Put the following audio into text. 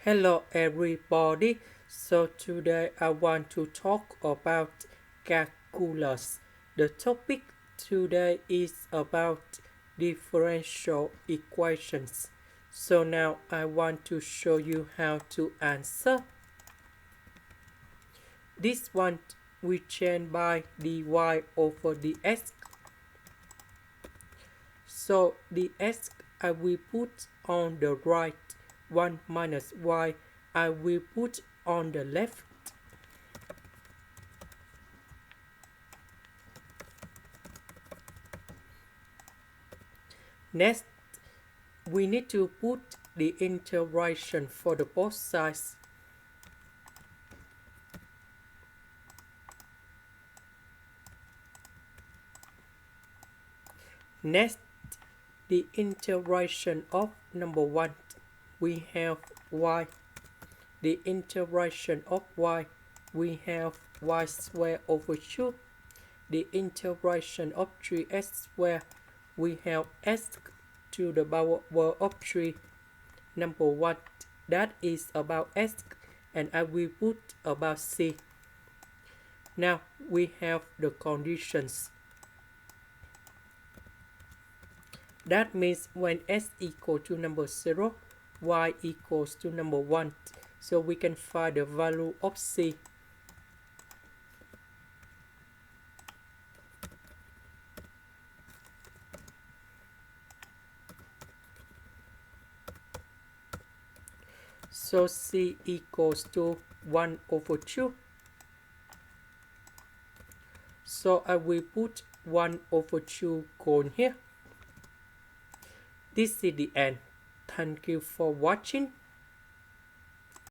Hello everybody. So today I want to talk about calculus. The topic today is about differential equations. So now I want to show you how to answer. This one we change by dy over dx. So dx I will put on the right, 1 minus y I will put on the left. Next, we need to put the integration for the both sides. Next, the integration of number 1, we have y. The integration of y, we have y squared over 2. The integration of 3x squared, we have x to the power of 3. Number 1, that is about x, and I will put about c. Now we have the conditions. That means when x equal to number 0, y equals to number 1. So we can find the value of c. So c equals to 1 over 2. So I will put 1 over 2 cone here. This is the end. Thank you for watching.